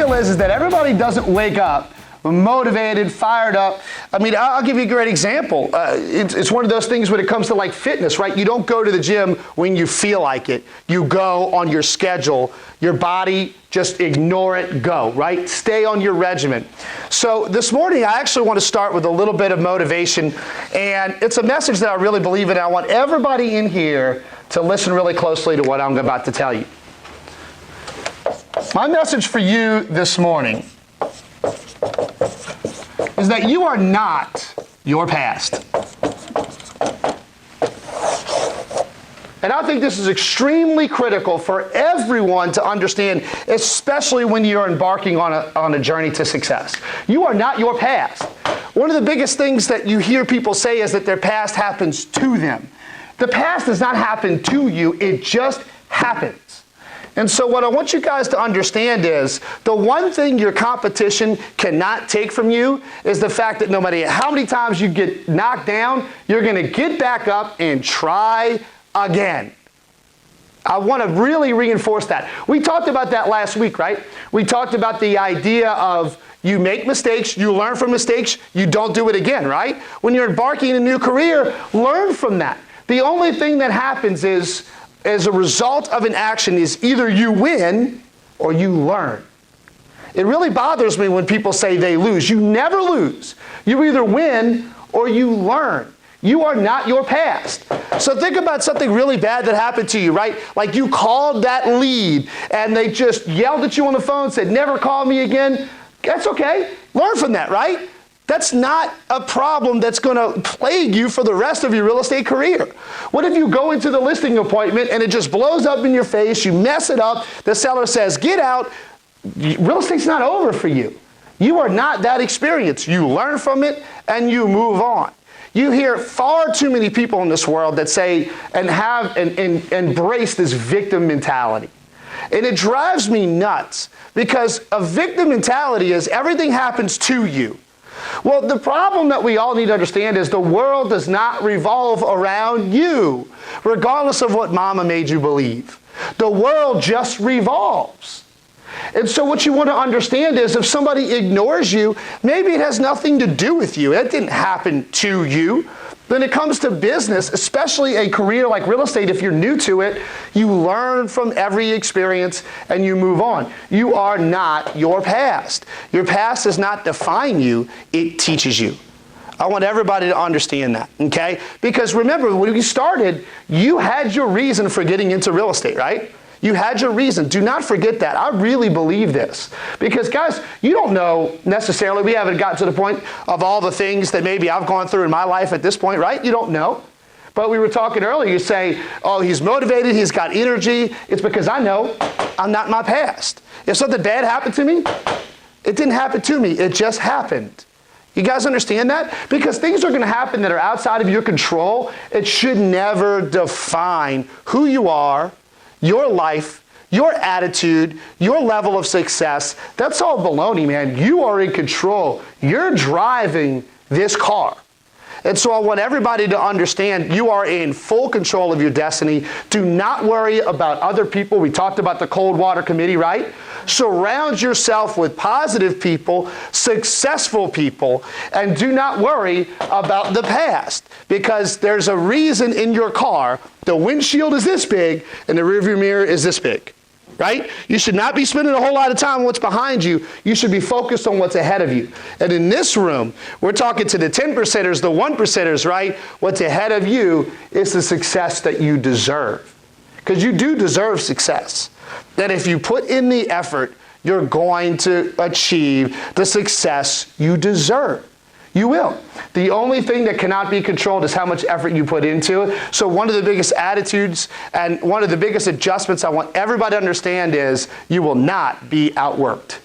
deal is that everybody doesn't wake up motivated, fired up. I mean, I'll give you a great example. It's one of those things when it comes to like fitness, right? You don't go to the gym when you feel like it. You go on your schedule. Your body, just ignore it, go, right? Stay on your regimen. So this morning, I actually want to start with a little bit of motivation, and it's a message that I really believe in. I want everybody in here to listen really closely to what I'm about to tell you. My message for you this morning is that you are not your past. And I think this is extremely critical for everyone to understand, especially when you're embarking on a journey to success. You are not your past. One of the biggest things that you hear people say is that their past happens to them. The past does not happen to you, it just happens. And so what I want you guys to understand is the one thing your competition cannot take from you is the fact that no matter how many times you get knocked down, you're going to get back up and try again. I want to really reinforce that. We talked about that last week, right? We talked about the idea of you make mistakes, you learn from mistakes, you don't do it again, right? When you're embarking in a new career, learn from that. The only thing that happens is, as a result of an action, is either you win or you learn. It really bothers me when people say they lose. You never lose. You either win or you learn. You are not your past. So think about something really bad that happened to you, right? Like you called that lead and they just yelled at you on the phone, said, never call me again. That's okay. Learn from that, right? That's not a problem that's going to plague you for the rest of your real estate career. What if you go into the listing appointment and it just blows up in your face, you mess it up, the seller says, get out, real estate's not over for you. You are not that experienced. You learn from it and you move on. You hear far too many people in this world that say and have and embrace this victim mentality. And it drives me nuts because a victim mentality is everything happens to you. Well, the problem that we all need to understand is the world does not revolve around you, regardless of what mama made you believe. The world just revolves. And so what you want to understand is if somebody ignores you, maybe it has nothing to do with you. It didn't happen to you. When it comes to business, especially a career like real estate, if you're new to it, you learn from every experience and you move on. You are not your past. Your past does not define you, it teaches you. I want everybody to understand that, okay? Because remember, when we started, you had your reason for getting into real estate, right? You had your reason. Do not forget that. I really believe this. Because guys, you don't know necessarily, we haven't gotten to the point of all the things that maybe I've gone through in my life at this point, right? You don't know. But we were talking earlier, you say, oh, he's motivated, he's got energy. It's because I know I'm not my past. If something bad happened to me, it didn't happen to me, it just happened. You guys understand that? Because things are going to happen that are outside of your control. It should never define who you are, your life, your attitude, your level of success. That's all baloney, man. You are in control. You're driving this car. And so I want everybody to understand you are in full control of your destiny. Do not worry about other people. We talked about the cold water committee, right? Surround yourself with positive people, successful people, and do not worry about the past because there's a reason in your car the windshield is this big and the rearview mirror is this big. Right? You should not be spending a whole lot of time on what's behind you. You should be focused on what's ahead of you. And in this room, we're talking to the 10%ers, the 1%ers, right? What's ahead of you is the success that you deserve. Because you do deserve success. That if you put in the effort, you're going to achieve the success you deserve. You will. The only thing that cannot be controlled is how much effort you put into it. So one of the biggest attitudes and one of the biggest adjustments I want everybody to understand is you will not be outworked.